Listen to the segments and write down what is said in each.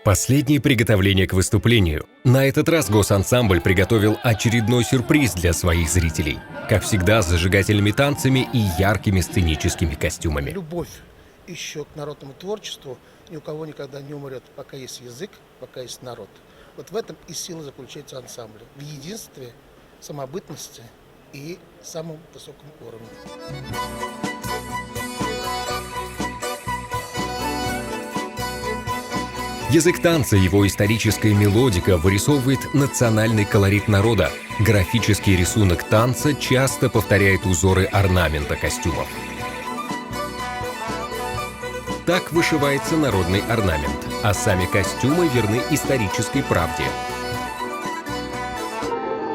Последние приготовления к выступлению. На этот раз госансамбль приготовил очередной сюрприз для своих зрителей. Как всегда, с зажигательными танцами и яркими сценическими костюмами. Любовь еще к народному творчеству ни у кого никогда не умрет, пока есть язык, пока есть народ. Вот в этом и сила заключается ансамбля. В единстве, самобытности и самом высоком уровне. Язык танца, его историческая мелодика вырисовывает национальный колорит народа. Графический рисунок танца часто повторяет узоры орнамента костюмов. Так вышивается народный орнамент, а сами костюмы верны исторической правде.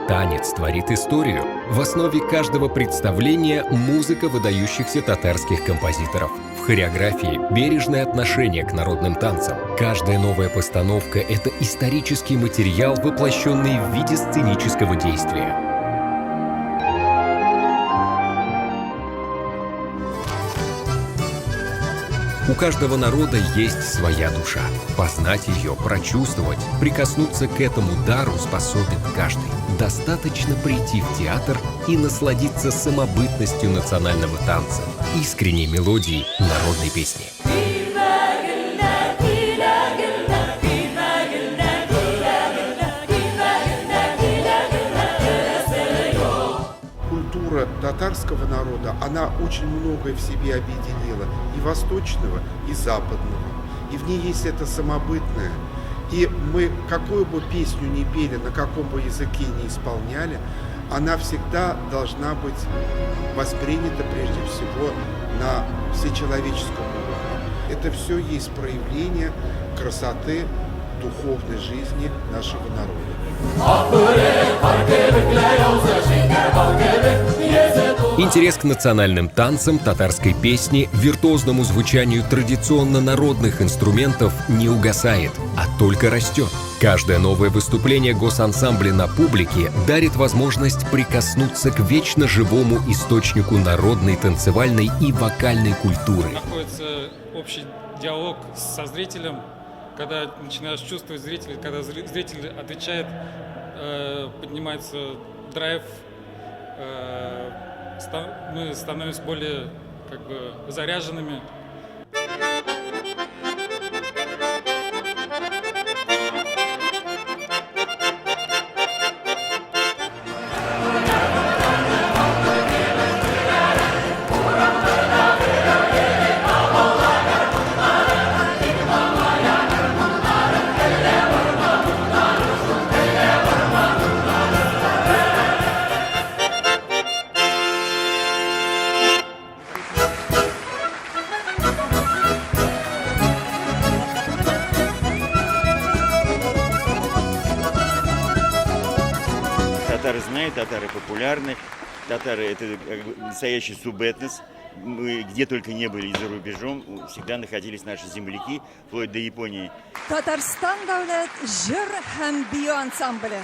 Танец творит историю. В основе каждого представления музыка выдающихся татарских композиторов. В хореографии бережное отношение к народным танцам. Каждая новая постановка – это исторический материал, воплощенный в виде сценического действия. У каждого народа есть своя душа. Познать ее, прочувствовать, прикоснуться к этому дару способен каждый. Достаточно прийти в театр и насладиться самобытностью национального танца, искренней мелодией народной песни. Культура татарского народа, она очень многое в себе объединила, и восточного, и западного. И в ней есть это самобытное. И мы, какую бы песню ни пели, на каком бы языке ни исполняли, она всегда должна быть воспринята прежде всего на всечеловеческом уровне. Это все есть проявление красоты духовной жизни нашего народа. Интерес к национальным танцам, татарской песне, виртуозному звучанию традиционно народных инструментов не угасает, а только растет. Каждое новое выступление госансамбля на публике дарит возможность прикоснуться к вечно живому источнику народной, танцевальной и вокальной культуры. Находится общий диалог со зрителем, когда начинаешь чувствовать зрителя, когда зритель отвечает, поднимается драйв, мы становимся более заряженными. Татары знают, татары популярны, татары — это настоящий субэтнос. Мы где только не были за рубежом, всегда находились наши земляки, вплоть до Японии. Татарстан дәүләт җыр һәм бию ансамбле.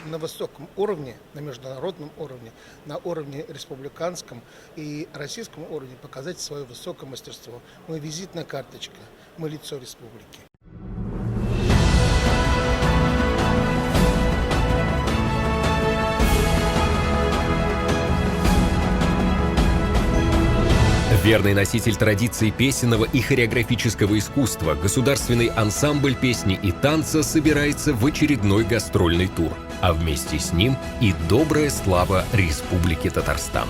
На высоком уровне, на международном уровне, на уровне республиканском и российском уровне показать свое высокое мастерство. Мы визитная карточка, мы лицо республики. Верный носитель традиций песенного и хореографического искусства, государственный ансамбль песни и танца собирается в очередной гастрольный тур, а вместе с ним и добрая слава Республики Татарстан.